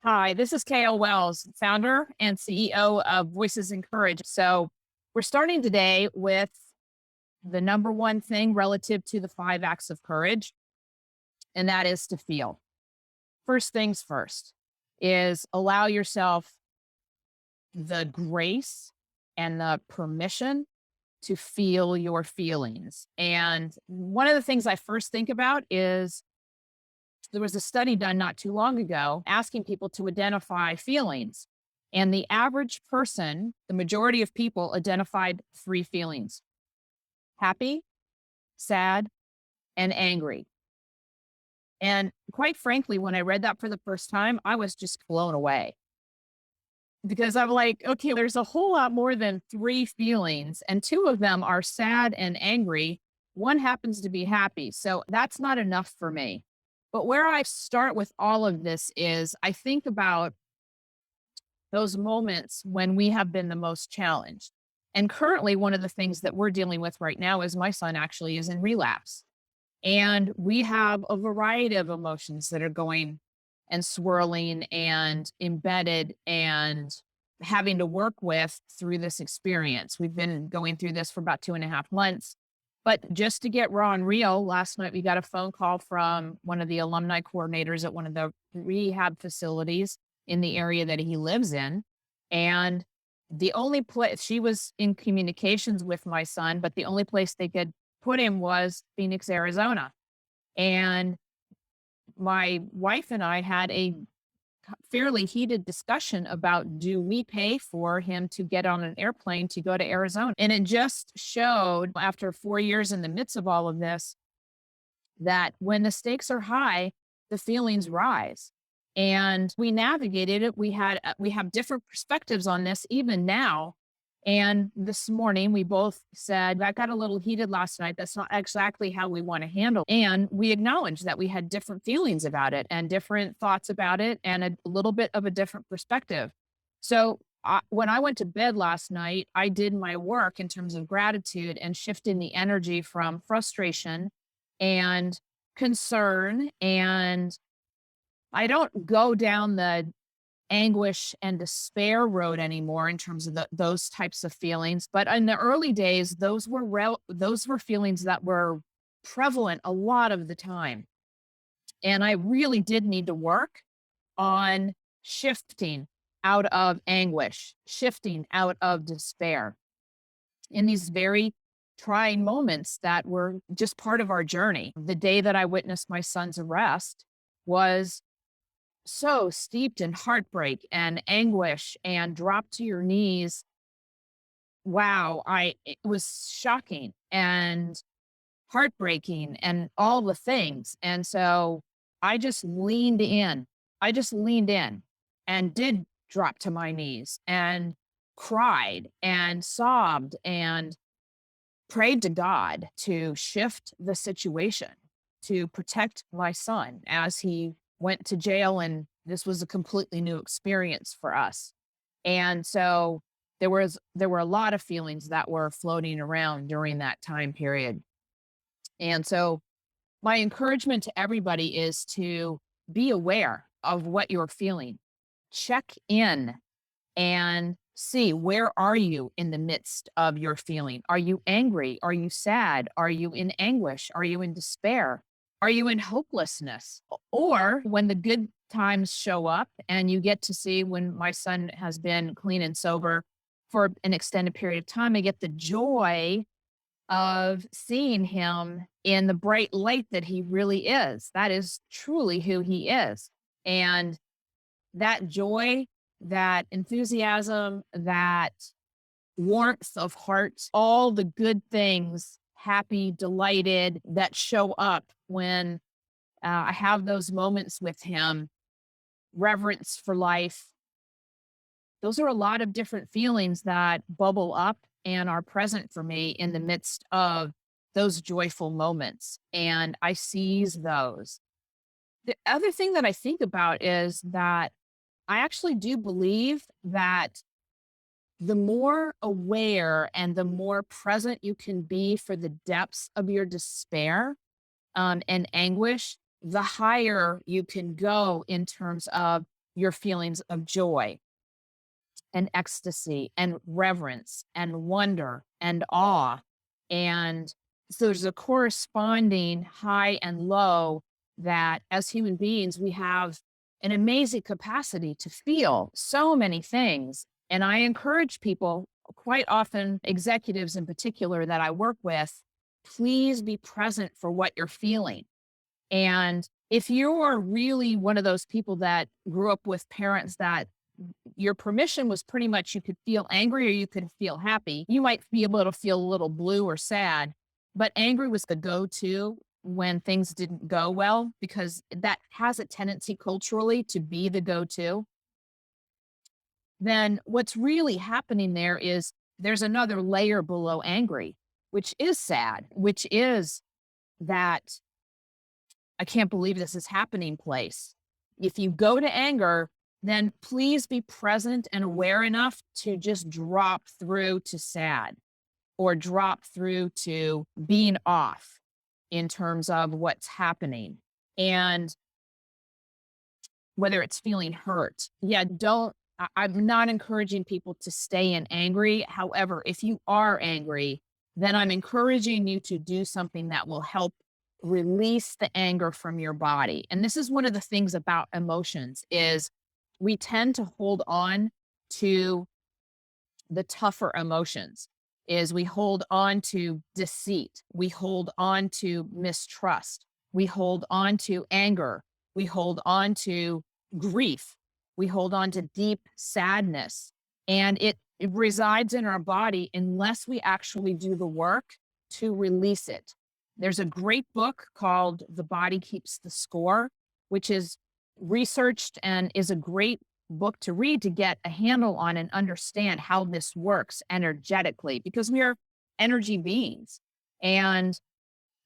Hi, this is KL Wells, founder and CEO of Voices in Courage. So, we're starting today with the number one thing relative to the five acts of courage, and that is to feel. First things first is allow yourself the grace and the permission to feel your feelings. And one of the things I first think about is there was a study done not too long ago asking people to identify feelings. And the average person, the majority of people identified three feelings: happy, sad, and angry. And quite frankly, when I read that for the first time, I was just blown away because I'm like, okay, there's a whole lot more than three feelings, and two of them are sad and angry. One happens to be happy. So that's not enough for me. But where I start with all of this is I think about those moments when we have been the most challenged. And currently, one of the things that we're dealing with right now is my son actually is in relapse. And we have a variety of emotions that are going and swirling and embedded and having to work with through this experience. We've been going through this for about 2.5 months. But just to get raw and real, last night we got a phone call from one of the alumni coordinators at one of the rehab facilities in the area that he lives in. And the only place she was in communications with my son, but the only place they could put him was Phoenix, Arizona. And my wife and I had a fairly heated discussion about, do we pay for him to get on an airplane to go to Arizona? And it just showed after 4 years in the midst of all of this that when the stakes are high, the feelings rise. And we navigated it. We have different perspectives on this even now. And this morning we both said that got a little heated last night. That's not exactly how we want to handle. And we acknowledged that we had different feelings about it and different thoughts about it and a little bit of a different perspective. So when I went to bed last night, I did my work in terms of gratitude and shifting the energy from frustration and concern. And I don't go down the anguish and despair road anymore in terms of those types of feelings. But in the early days, those were feelings that were prevalent a lot of the time. And I really did need to work on shifting out of anguish, shifting out of despair in these very trying moments that were just part of our journey. The day that I witnessed my son's arrest was so steeped in heartbreak and anguish and drop to your knees. Wow, it was shocking and heartbreaking and all the things. And so I just leaned in. I just leaned in and did drop to my knees and cried and sobbed and prayed to God to shift the situation to protect my son as he went to jail. And this was a completely new experience for us. And so there were a lot of feelings that were floating around during that time period. And so my encouragement to everybody is to be aware of what you're feeling. Check in and see, where are you in the midst of your feeling? Are you angry? Are you sad? Are you in anguish? Are you in despair? Are you in hopelessness? Or when the good times show up and you get to see, when my son has been clean and sober for an extended period of time, I get the joy of seeing him in the bright light that he really is. That is truly who he is. And that joy, that enthusiasm, that warmth of heart, all the good things, happy, delighted, that show up when I have those moments with him, reverence for life. Those are a lot of different feelings that bubble up and are present for me in the midst of those joyful moments. And I seize those. The other thing that I think about is that I actually do believe that the more aware and the more present you can be for the depths of your despair and anguish, the higher you can go in terms of your feelings of joy and ecstasy and reverence and wonder and awe. And so there's a corresponding high and low that as human beings, we have an amazing capacity to feel so many things. And I encourage people, quite often executives in particular that I work with, please be present for what you're feeling. And if you are really one of those people that grew up with parents that your permission was pretty much you could feel angry or you could feel happy. You might be able to feel a little blue or sad, but angry was the go to when things didn't go well because that has a tendency culturally to be the go to. Then what's really happening there is there's another layer below angry, which is sad, which is that I can't believe this is happening place. If you go to anger, then please be present and aware enough to just drop through to sad or drop through to being off in terms of what's happening. And whether it's feeling hurt. Yeah, I'm not encouraging people to stay in angry. However, if you are angry, then I'm encouraging you to do something that will help release the anger from your body. And this is one of the things about emotions is we tend to hold on to the tougher emotions is we hold on to deceit, we hold on to mistrust, we hold on to anger, we hold on to grief, we hold on to deep sadness, and it resides in our body unless we actually do the work to release it. There's a great book called The Body Keeps the Score, which is researched and is a great book to read to get a handle on and understand how this works energetically because we are energy beings. And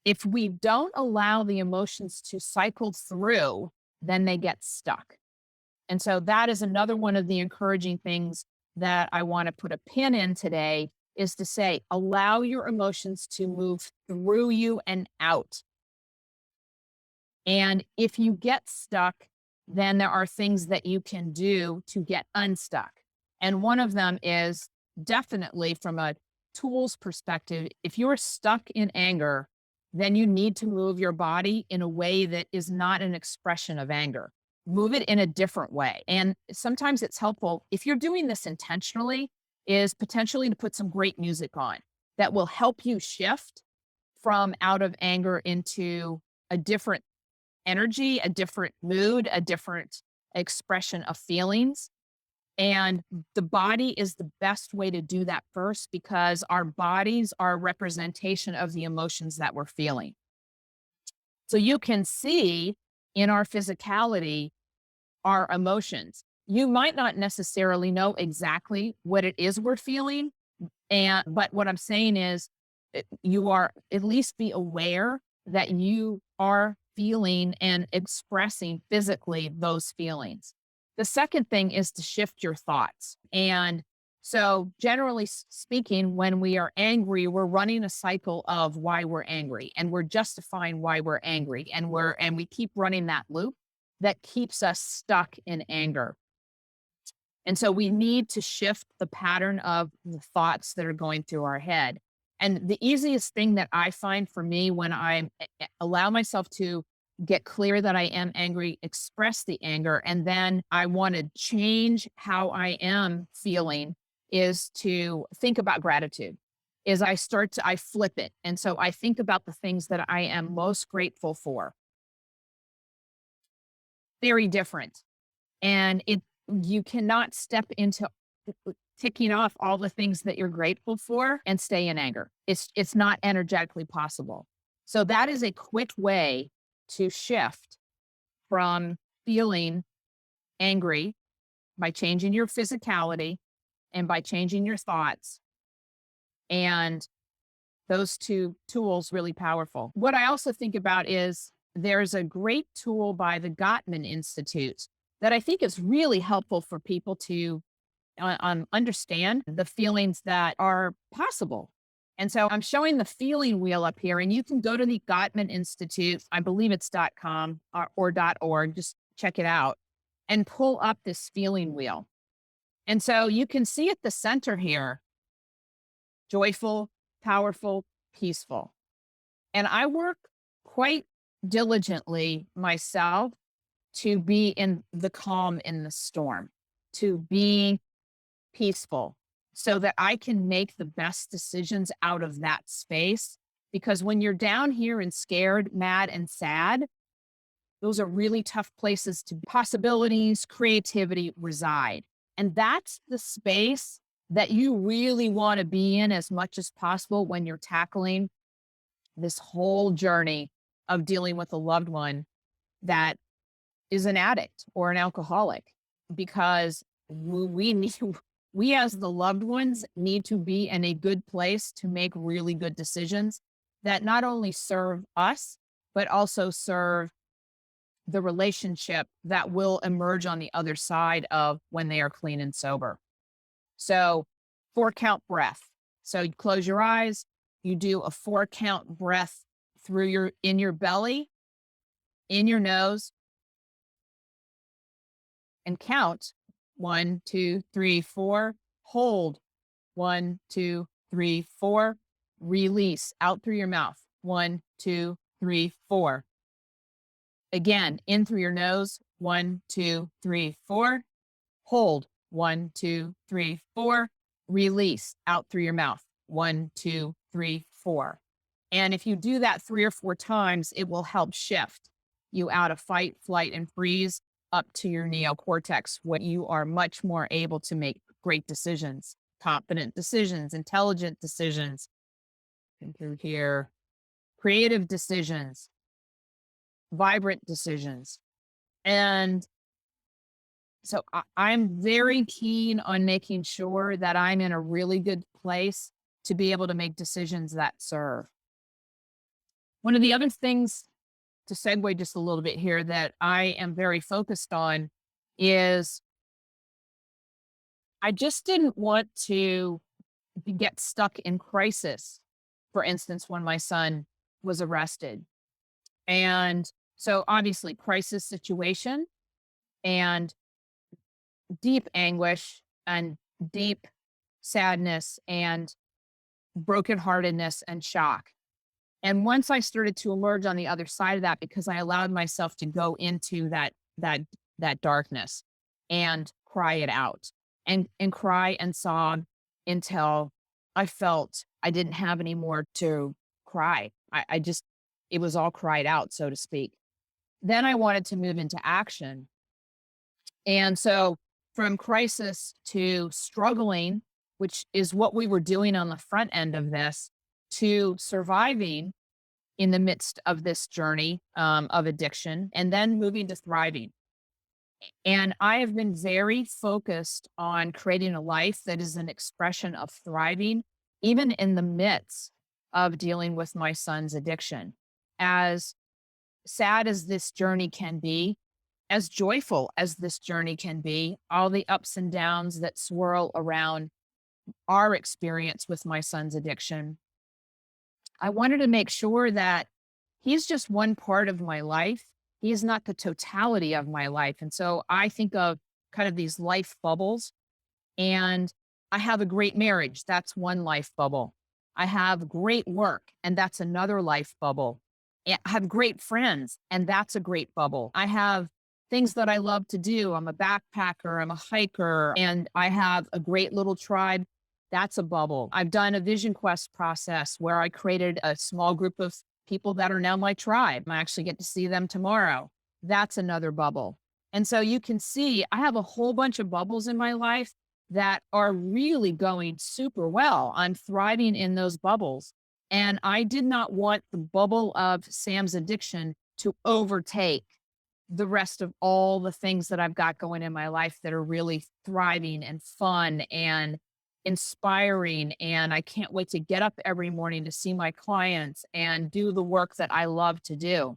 if we don't allow the emotions to cycle through, then they get stuck. And so that is another one of the encouraging things that I want to put a pin in today is to say, allow your emotions to move through you and out. And if you get stuck, then there are things that you can do to get unstuck. And one of them is definitely from a tools perspective, if you're stuck in anger, then you need to move your body in a way that is not an expression of anger. Move it in a different way. And sometimes it's helpful if you're doing this intentionally, is potentially to put some great music on that will help you shift from out of anger into a different energy, a different mood, a different expression of feelings. And the body is the best way to do that first because our bodies are a representation of the emotions that we're feeling. So you can see in our physicality, our emotions. You might not necessarily know exactly what it is we're feeling. But what I'm saying is you are at least be aware that you are feeling and expressing physically those feelings. The second thing is to shift your thoughts. And so generally speaking, when we are angry, we're running a cycle of why we're angry and we're justifying why we're angry. And we keep running that loop that keeps us stuck in anger. And so we need to shift the pattern of the thoughts that are going through our head. And the easiest thing that I find for me when I allow myself to get clear that I am angry, express the anger, and then I want to change how I am feeling is to think about gratitude. Is I flip it. And so I think about the things that I am most grateful for. Very different. And you cannot step into ticking off all the things that you're grateful for and stay in anger. It's not energetically possible. So that is a quick way to shift from feeling angry by changing your physicality and by changing your thoughts. And those two tools really powerful. What I also think about is there's a great tool by the Gottman Institute that I think is really helpful for people to understand the feelings that are possible. And so I'm showing the feeling wheel up here, and you can go to the Gottman Institute. I believe it's .com or .org. Just check it out. and pull up this feeling wheel. And so you can see at the center here, joyful, powerful, peaceful. And I work quite diligently myself to be in the calm in the storm, to be peaceful so that I can make the best decisions out of that space. Because when you're down here and scared, mad, and sad, those are really tough places to possibilities, creativity reside. And that's the space that you really want to be in as much as possible when you're tackling this whole journey of dealing with a loved one that is an addict or an alcoholic, because we need we as the loved ones need to be in a good place to make really good decisions that not only serve us but also serve the relationship that will emerge on the other side of when they are clean and sober. So 4 count breath. So you close your eyes, you do a 4 count breath through in your belly, in your nose, and count 1, 2, 3, 4. Hold 1, 2, 3, 4. Release out through your mouth 1, 2, 3, 4. Again, in through your nose 1, 2, 3, 4. Hold 1, 2, 3, 4. Release out through your mouth 1, 2, 3, 4. And if you do that 3 or 4 times, it will help shift you out of fight, flight, and freeze up to your neocortex, where you are much more able to make great decisions, confident decisions, intelligent decisions, and through here, creative decisions, vibrant decisions. And so I'm very keen on making sure that I'm in a really good place to be able to make decisions that serve. One of the other things, to segue just a little bit here, that I am very focused on is I just didn't want to get stuck in crisis. For instance, when my son was arrested. And so obviously crisis situation and deep anguish and deep sadness and brokenheartedness and shock. And once I started to emerge on the other side of that, because I allowed myself to go into that darkness and cry it out and cry and sob until I felt I didn't have any more to cry. I just, it was all cried out, so to speak. Then I wanted to move into action. And so from crisis to struggling, which is what we were doing on the front end of this, to surviving in the midst of this journey of addiction, and then moving to thriving. And I have been very focused on creating a life that is an expression of thriving, even in the midst of dealing with my son's addiction. As sad as this journey can be, as joyful as this journey can be, all the ups and downs that swirl around our experience with my son's addiction, I wanted to make sure that he's just one part of my life. He is not the totality of my life. And so I think of kind of these life bubbles. And I have a great marriage. That's one life bubble. I have great work, and that's another life bubble. I have great friends, and that's a great bubble. I have things that I love to do. I'm a backpacker, I'm a hiker, and I have a great little tribe. That's a bubble. I've done a vision quest process where I created a small group of people that are now my tribe. I actually get to see them tomorrow. That's another bubble. And so you can see I have a whole bunch of bubbles in my life that are really going super well. I'm thriving in those bubbles. And I did not want the bubble of Sam's addiction to overtake the rest of all the things that I've got going in my life that are really thriving and fun and inspiring. And I can't wait to get up every morning to see my clients and do the work that I love to do.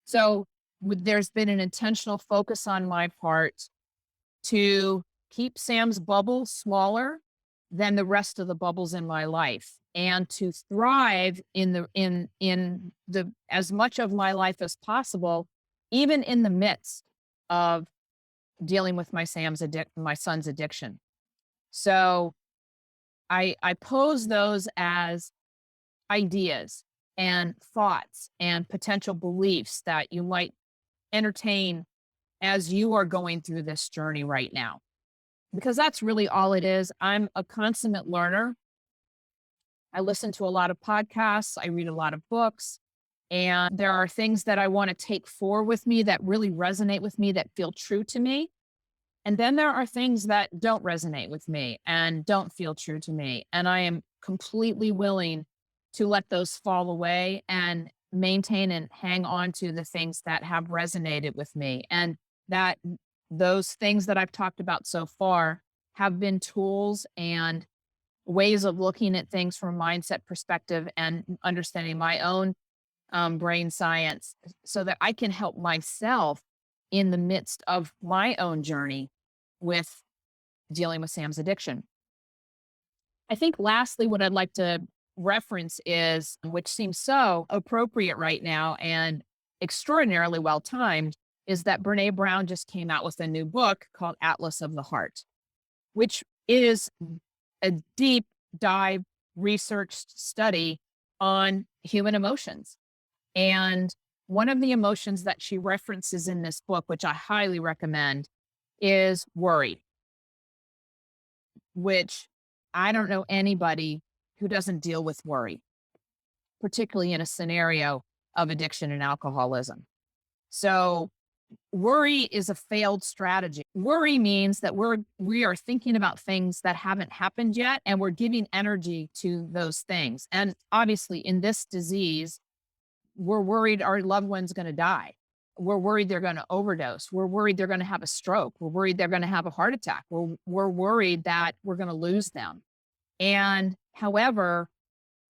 So there's been an intentional focus on my part to keep Sam's bubble smaller than the rest of the bubbles in my life, and to thrive in the as much of my life as possible, even in the midst of dealing with my son's addiction. So I pose those as ideas and thoughts and potential beliefs that you might entertain as you are going through this journey right now, because that's really all it is. I'm a consummate learner. I listen to a lot of podcasts, I read a lot of books, and there are things that I want to take forward with me that really resonate with me, that feel true to me. And then there are things that don't resonate with me and don't feel true to me. And I am completely willing to let those fall away and maintain and hang on to the things that have resonated with me. And that those things that I've talked about so far have been tools and ways of looking at things from a mindset perspective and understanding my own brain science so that I can help myself in the midst of my own journey with dealing with Sam's addiction. I think lastly, what I'd like to reference is, which seems so appropriate right now and extraordinarily well timed, is that Brene Brown just came out with a new book called Atlas of the Heart, which is a deep dive researched study on human emotions. And one of the emotions that she references in this book, which I highly recommend, is worry, which I don't know anybody who doesn't deal with worry, particularly in a scenario of addiction and alcoholism. So worry is a failed strategy. Worry means that we are thinking about things that haven't happened yet, and we're giving energy to those things. And obviously in this disease, we're worried our loved one's going to die. We're worried they're going to overdose. We're worried they're going to have a stroke. We're worried they're going to have a heart attack. We're worried that we're going to lose them. And however,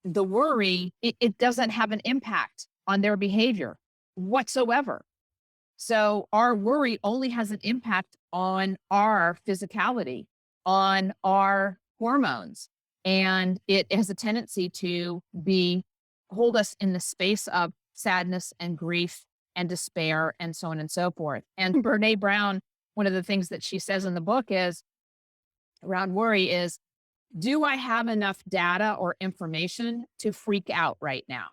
the worry, it doesn't have an impact on their behavior whatsoever. So our worry only has an impact on our physicality, on our hormones, and it has a tendency to hold us in the space of sadness and grief and despair and so on and so forth. And Brene Brown, one of the things that she says in the book is around worry is, do I have enough data or information to freak out right now?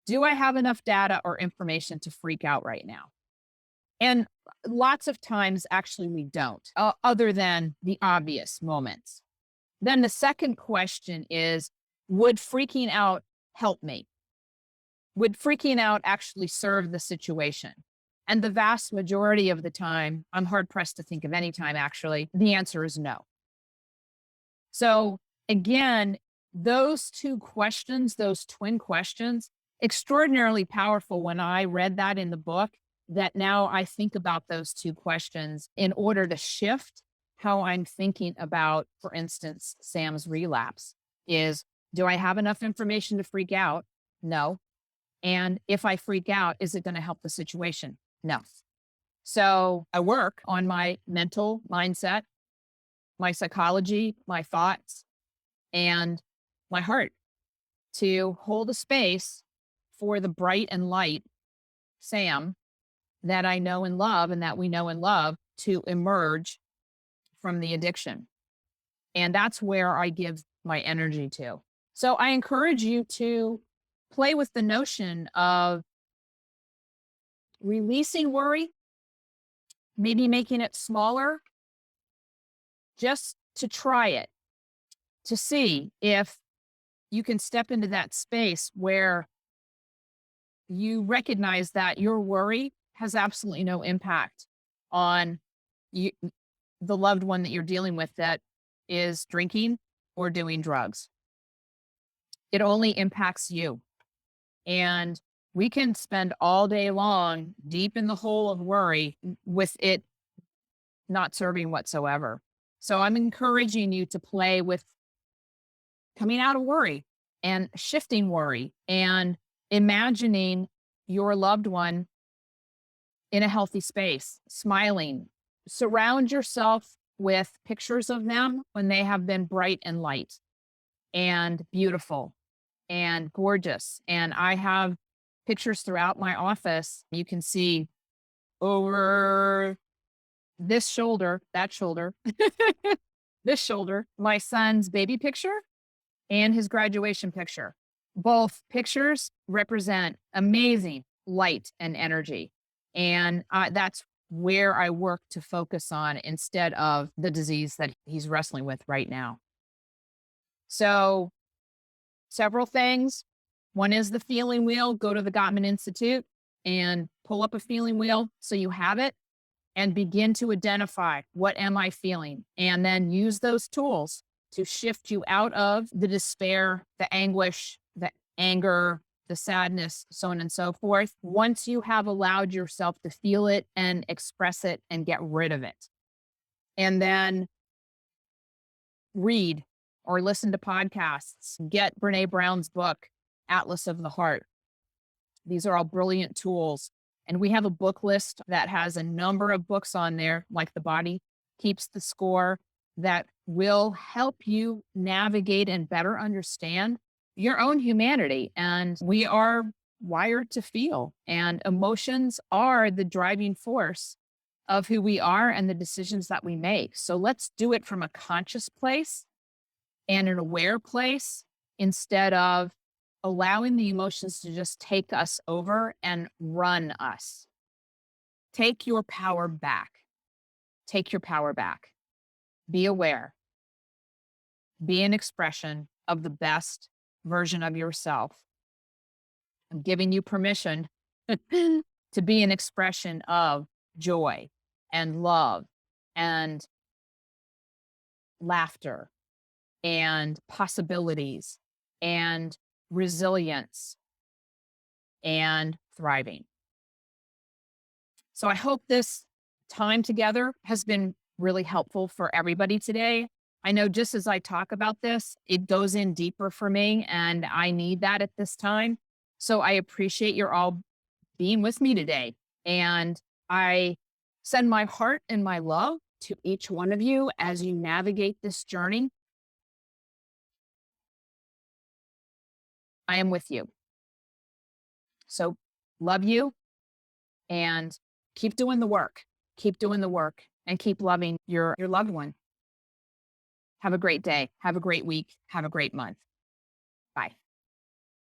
Do I have enough data or information to freak out right now? And lots of times, actually, we don't, other than the obvious moments. Then the second question is, would freaking out help me? Would freaking out actually serve the situation? And the vast majority of the time, I'm hard pressed to think of any time actually, the answer is no. So again, those two questions, those twin questions, extraordinarily powerful when I read that in the book, that now I think about those two questions in order to shift how I'm thinking about, for instance, Sam's relapse is, do I have enough information to freak out? No. And if I freak out, is it going to help the situation? No. So I work on my mental mindset, my psychology, my thoughts, and my heart to hold a space for the bright and light Sam that I know and love and that we know and love to emerge from the addiction. And that's where I give my energy to. So I encourage you to play with the notion of releasing worry, maybe making it smaller, just to try it, to see if you can step into that space where you recognize that your worry has absolutely no impact on you, the loved one that you're dealing with that is drinking or doing drugs. It only impacts you. And we can spend all day long deep in the hole of worry with it not serving whatsoever. So I'm encouraging you to play with coming out of worry and shifting worry and imagining your loved one in a healthy space, smiling. Surround yourself with pictures of them when they have been bright and light and beautiful and gorgeous. And I have pictures throughout my office. You can see over this shoulder, that shoulder, this shoulder, my son's baby picture and his graduation picture. Both pictures represent amazing light and energy. And that's where I work to focus on instead of the disease that he's wrestling with right now. So, several things. One is the feeling wheel. Go to the Gottman Institute and pull up a feeling wheel so you have it and begin to identify what am I feeling? And then use those tools to shift you out of the despair, the anguish, the anger, the sadness, so on and so forth. Once you have allowed yourself to feel it and express it and get rid of it. And then read or listen to podcasts, get Brené Brown's book, Atlas of the Heart. These are all brilliant tools. And we have a book list that has a number of books on there, like The Body Keeps the Score, that will help you navigate and better understand your own humanity. And we are wired to feel, and emotions are the driving force of who we are and the decisions that we make. So let's do it from a conscious place and an aware place instead of allowing the emotions to just take us over and run us. Take your power back. Take your power back. Be aware. Be an expression of the best version of yourself. I'm giving you permission to be an expression of joy and love and laughter and possibilities and resilience and thriving. So I hope this time together has been really helpful for everybody today. I know just as I talk about this, it goes in deeper for me, and I need that at this time. So I appreciate your all being with me today. And I send my heart and my love to each one of you as you navigate this journey. I am with you. So love you and keep doing the work. Keep doing the work and keep loving your loved one. Have a great day. Have a great week. Have a great month. Bye.